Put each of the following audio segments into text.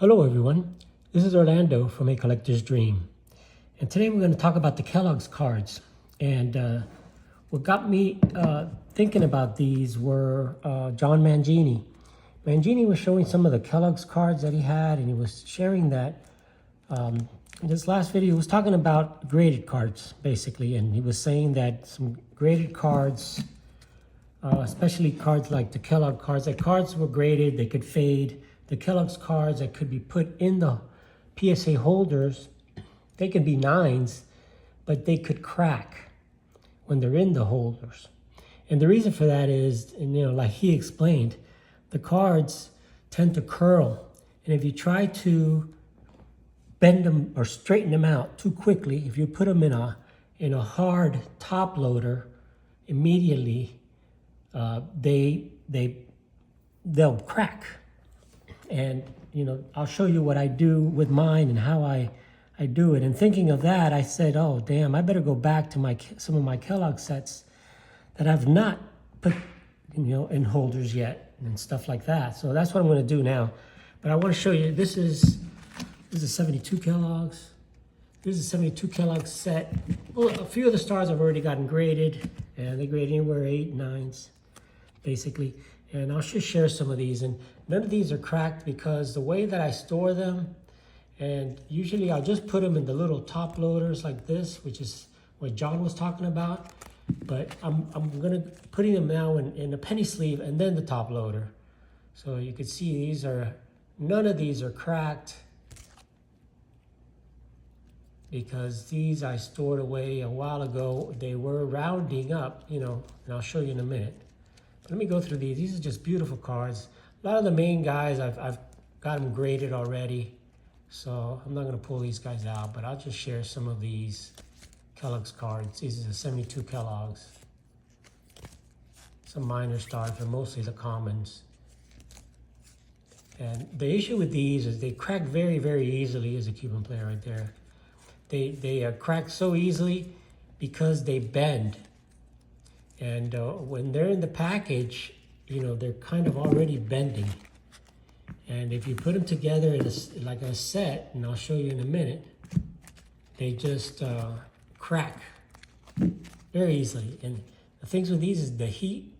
Hello everyone, this is Orlando from A Collector's Dream. And today we're going to talk about the Kellogg's cards. And what got me thinking about these were John Mangini. Mangini was showing some of the Kellogg's cards that he had, and he was sharing that in this last video he was talking about graded cards basically, and he was saying that some graded cards, especially cards like the Kellogg cards, that cards were graded, they could fade. The Kellogg's cards that could be put in the PSA holders, they could be 9s, but they could crack when they're in the holders. And the reason for that is, and like he explained, the cards tend to curl. And if you try to bend them or straighten them out too quickly, if you put them in a hard top loader, immediately they'll crack. And I'll show you what I do with mine and how I do it. And thinking of that, I said, oh damn, I better go back to some of my Kellogg sets that I've not put in holders yet and stuff like that. So that's what I'm going to do now. But I want to show you, this is 72 Kellogg's. This is a 72 Kellogg set. Well, a few of the stars I've already gotten graded, and they grade anywhere 8, 9s, basically. And I'll just share some of these. And none of these are cracked because the way that I store them, and usually I'll just put them in the little top loaders like this, which is what John was talking about. But I'm putting them now in a penny sleeve and then the top loader. So you can see none of these are cracked, because these I stored away a while ago. They were rounding up, and I'll show you in a minute. Let me go through these. These are just beautiful cards. A lot of the main guys, I've got them graded already, so I'm not going to pull these guys out, but I'll just share some of these Kellogg's cards. These are the 72 Kellogg's. Some minor stars, but mostly the commons. And the issue with these is they crack very, very easily. As a Cuban player right there. They crack so easily because they bend. And when they're in the package, they're kind of already bending. And if you put them together in like a set, and I'll show you in a minute, they just crack very easily. And the things with these is the heat,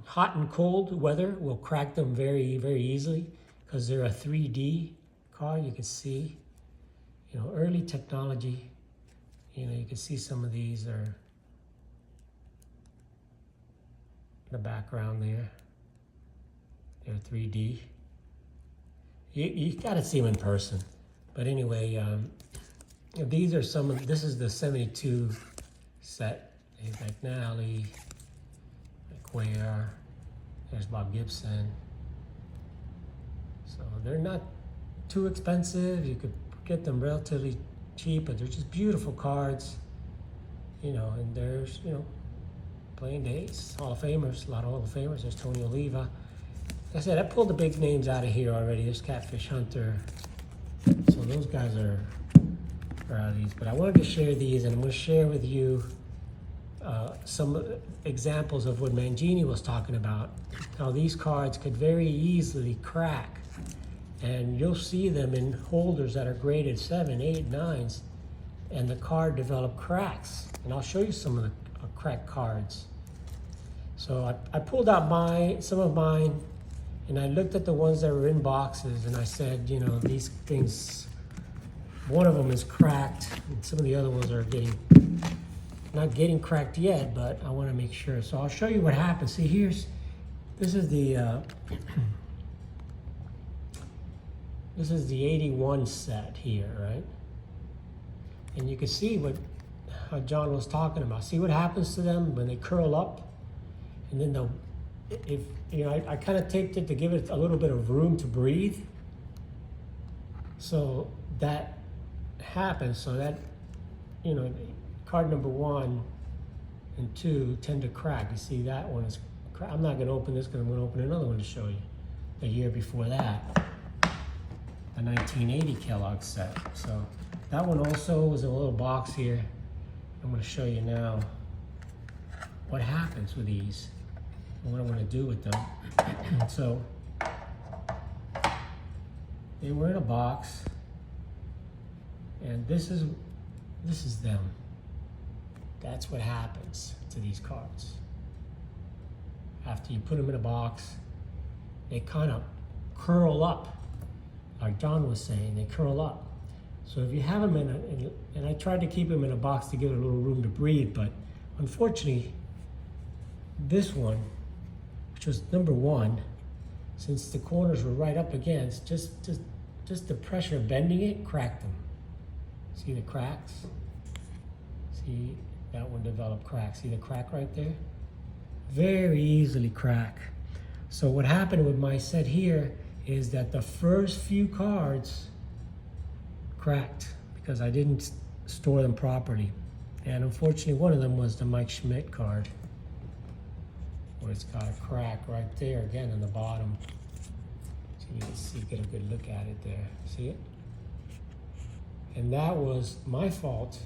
hot and cold weather will crack them very, very easily because they're a 3D card. You can see, early technology. You can see some of these are the background there. They're 3D. You got to see them in person. But anyway, these are this is the 72 set. There's McNally, McQuare, there's Bob Gibson. So they're not too expensive. You could get them relatively cheap, but they're just beautiful cards. And there's, playing days, Hall of Famers, a lot of Hall of Famers. There's Tony Oliva. Like I said, I pulled the big names out of here already. There's Catfish Hunter. So those guys are out of these. But I wanted to share these, and I'm going to share with you some examples of what Mangini was talking about. How these cards could very easily crack. And you'll see them in holders that are graded 7, 8, 9s. And the card develop cracks. And I'll show you some of the cracked cards. So I pulled out some of mine, and I looked at the ones that were in boxes, and I said, these things, one of them is cracked, and some of the other ones are not getting cracked yet, but I want to make sure. So I'll show you what happens. See, this is the this is the 81 set here, right? And you can see how John was talking about. See what happens to them when they curl up, and then I kind of taped it to give it a little bit of room to breathe. So that happens. So that card number 1 and 2 tend to crack. You see that one is. I'm not going to open this because I'm going to open another one to show you. The year before that, the 1980 Kellogg set. So that one also was in a little box here. I'm going to show you now what happens with these and what I'm going to do with them. So They were in a box, and this is them. That's what happens to these cards. After you put them in a box, they kind of curl up. Like John was saying, they curl up. So if you have them and I tried to keep them in a box to give it a little room to breathe, but unfortunately, this one, which was number 1, since the corners were right up against, just the pressure of bending it cracked them. See the cracks? See, that one developed cracks. See the crack right there? Very easily crack. So what happened with my set here is that the first few cards cracked because I didn't store them properly. And unfortunately, one of them was the Mike Schmidt card, where it's got a crack right there again in the bottom. So you can see, get a good look at it there. See it? And that was my fault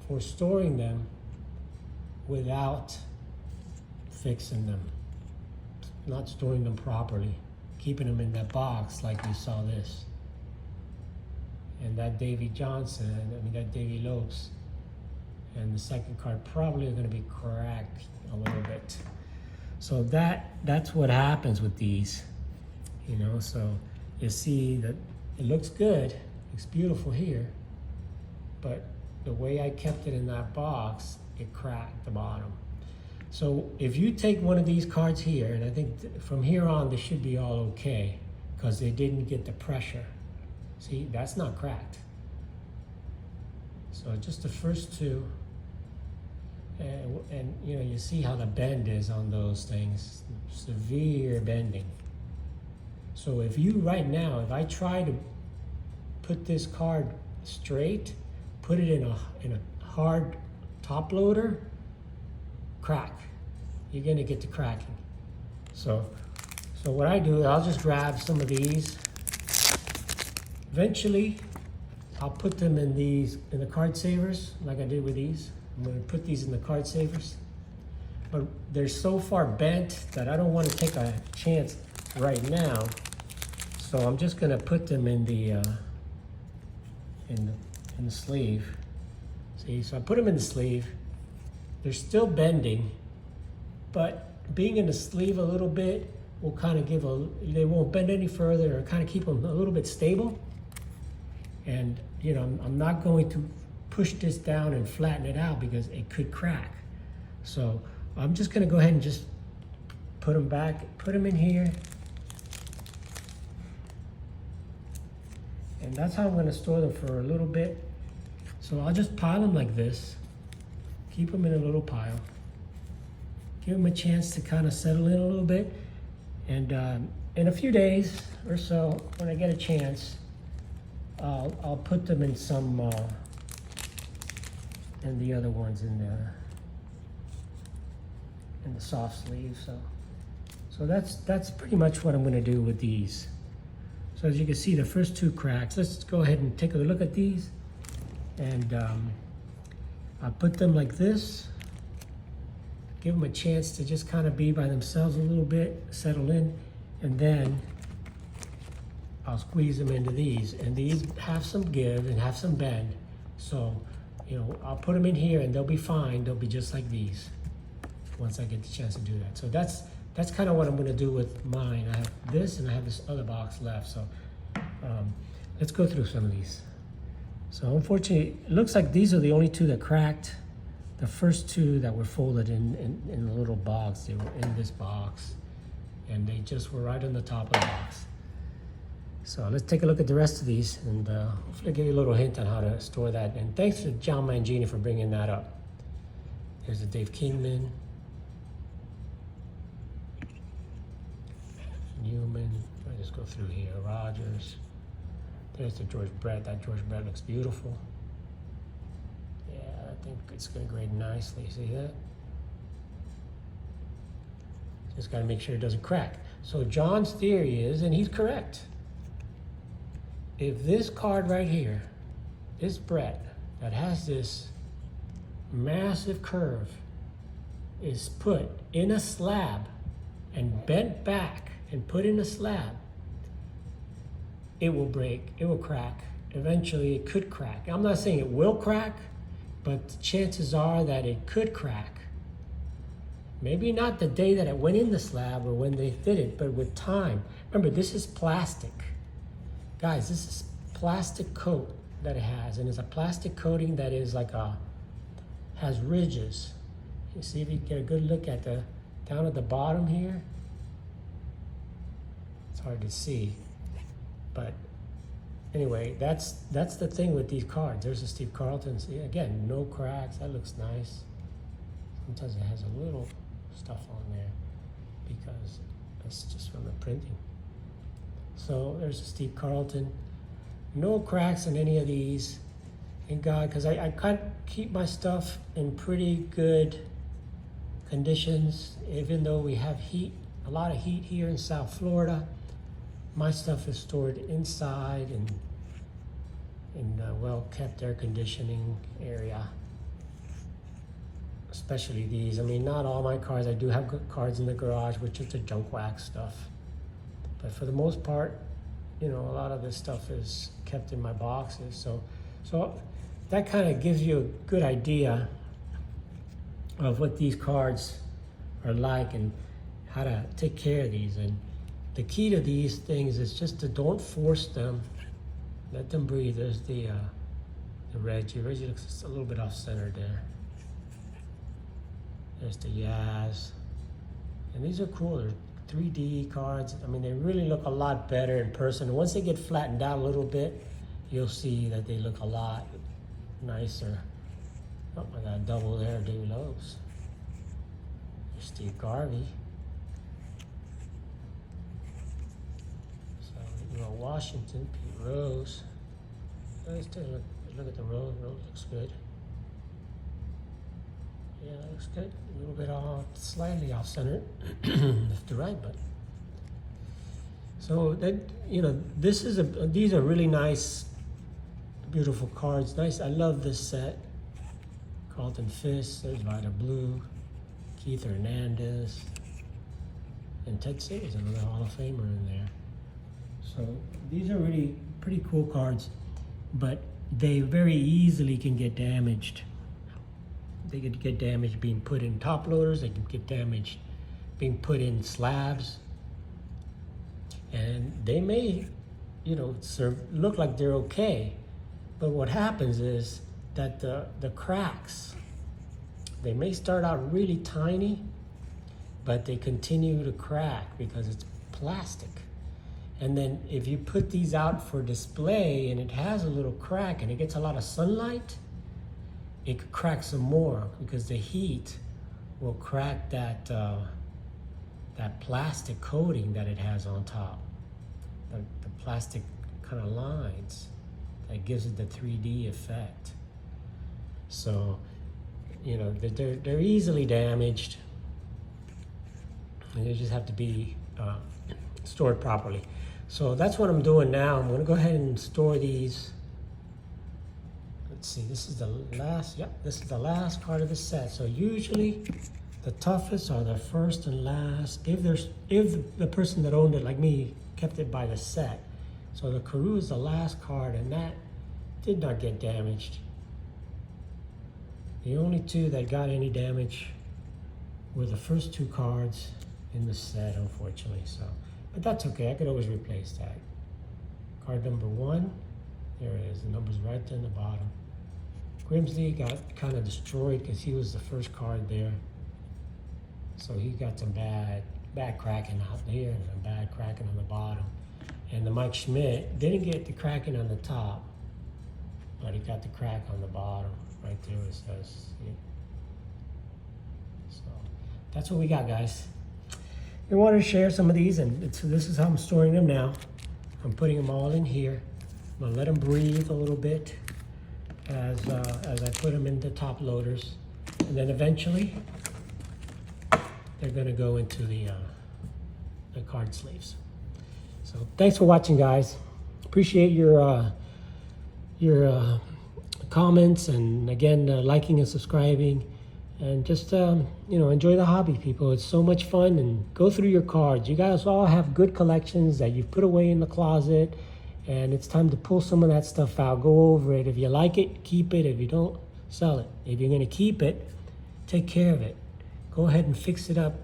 for storing them without fixing them, not storing them properly, keeping them in that box like you saw this. And that Davy Johnson, that Davy Lopes, and the second card probably are going to be cracked a little bit. So that's what happens with these, you know. So you see that it looks good, it's beautiful here, but the way I kept it in that box, it cracked the bottom. So if you take one of these cards here, and I think from here on this should be all okay, because they didn't get the pressure. See, that's not cracked. So just the first two, and you know, you see how the bend is on those things, severe bending. So if you right now, if I try to put this card straight, put it in a hard top loader, crack. You're gonna get to cracking. So what I do, I'll just grab some of these. Eventually, I'll put them in the card savers, like I did with these. I'm gonna put these in the card savers. But they're so far bent that I don't want to take a chance right now. So I'm just gonna put them in the sleeve. See, so I put them in the sleeve. They're still bending, but being in the sleeve a little bit will kind of they won't bend any further, or kind of keep them a little bit stable. And you know, I'm not going to push this down and flatten it out because it could crack. So I'm just gonna go ahead and just put them back, put them in here. And that's how I'm gonna store them for a little bit. So I'll just pile them like this, keep them in a little pile, give them a chance to kind of settle in a little bit. And in a few days or so, when I get a chance, I'll put them in some, and the other ones in the soft sleeve. So that's pretty much what I'm gonna do with these. So as you can see, the first two cracks, let's go ahead and take a look at these. And I'll put them like this, give them a chance to just kind of be by themselves a little bit, settle in, and then I'll squeeze them into these. And these have some give and have some bend. So, you know, I'll put them in here and they'll be fine. They'll be just like these once I get the chance to do that. So that's kind of what I'm gonna do with mine. I have this and I have this other box left. So let's go through some of these. So unfortunately, it looks like these are the only two that cracked. The first two that were folded in a little box, they were in this box, and they just were right on the top of the box. So let's take a look at the rest of these, and hopefully give you a little hint on how to store that. And thanks to John Mangini for bringing that up. There's the Dave Kingman, Newman. I'll just go through here. Rogers. There's the George Brett. That George Brett looks beautiful. Yeah, I think it's going to grade nicely. See that? Just got to make sure it doesn't crack. So John's theory is, and he's correct, if this card right here, this Brett, that has this massive curve, is put in a slab and bent back and put in a slab, it will break, it will crack. Eventually it could crack. I'm not saying it will crack, but the chances are that it could crack. Maybe not the day that it went in the slab or when they fit it, but with time. Remember, this is plastic. Guys, this is plastic coat that it has, and it's a plastic coating that is like has ridges. You see if you get a good look at down at the bottom here. It's hard to see, but anyway, that's the thing with these cards. There's a Steve Carlton. See, again, no cracks. That looks nice. Sometimes it has a little stuff on there because it's just from the printing. So there's a Steve Carlton. No cracks in any of these. Thank God, because I can't keep my stuff in pretty good conditions, even though we have heat, a lot of heat here in South Florida. My stuff is stored inside and in well-kept air conditioning area, especially these. I mean, not all my cars. I do have good cards in the garage, which is the junk wax stuff. But for the most part, you know, a lot of this stuff is kept in my boxes. So that kind of gives you a good idea of what these cards are like and how to take care of these. And the key to these things is just to don't force them. Let them breathe. There's the Reggie. Reggie looks just a little bit off center there. There's the Yaz. And these are cool. They're 3D cards. I mean, they really look a lot better in person. Once they get flattened out a little bit, you'll see that they look a lot nicer. Oh, I got a double there, David Lowe's. There's Steve Garvey. So, you know, Washington, Pete Rose. Let's take a look at the Rose. Rose looks good. Yeah, that looks good. A little bit off, slightly off center, left to right, but. So that, you know, these are really nice, beautiful cards. Nice. I love this set. Carlton Fisk. There's Vida Blue, Keith Hernandez, and Ted Sayers, another Hall of Famer in there. So these are really pretty cool cards, but they very easily can get damaged. They could get damaged being put in top loaders. They can get damaged being put in slabs. And they may, you know, look like they're okay. But what happens is that the cracks, they may start out really tiny, but they continue to crack because it's plastic. And then if you put these out for display and it has a little crack and it gets a lot of sunlight, it could crack some more because the heat will crack that plastic coating that it has on top, the plastic kind of lines that gives it the 3D effect. So, you know, they're easily damaged, and they just have to be stored properly. So that's what I'm doing now. I'm gonna go ahead and store these. Let's see, this is the last, this is the last card of the set. So usually the toughest are the first and last, if the person that owned it, like me, kept it by the set. So the Carew is the last card, and that did not get damaged. The only two that got any damage were the first two cards in the set, unfortunately. So, but that's okay, I could always replace that. Card number 1, there it is, the number's right there in the bottom. Grimsley got kind of destroyed because he was the first card there. So he got some bad cracking out here and some bad cracking on the bottom. And the Mike Schmidt didn't get the cracking on the top, but he got the crack on the bottom, right there it says. See? So that's what we got, guys. I wanted to share some of these, and so this is how I'm storing them now. I'm putting them all in here. I'm gonna let them breathe a little bit as I put them into top loaders, and then eventually they're gonna go into the card sleeves. So thanks for watching, guys. Appreciate your comments, and again, liking and subscribing, and just you know, enjoy the hobby, people. It's so much fun. And go through your cards. You guys all have good collections that you've put away in the closet, And it's time to pull some of that stuff out. Go over it. If you like it, keep it. If you don't, sell it. If you're going to keep it, take care of it. Go ahead and fix it up.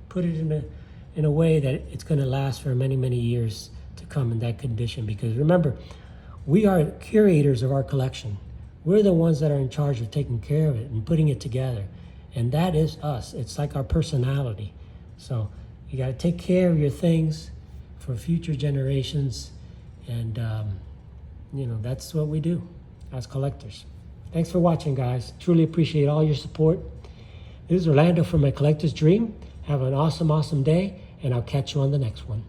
Put it in a way that it's going to last for many, many years to come in that condition. Because remember, we are curators of our collection. We're the ones that are in charge of taking care of it and putting it together. And that is us. It's like our personality. So you got to take care of your things for future generations. And, that's what we do as collectors. Thanks for watching, guys. Truly appreciate all your support. This is Orlando from My Collector's Dream. Have an awesome, awesome day, and I'll catch you on the next one.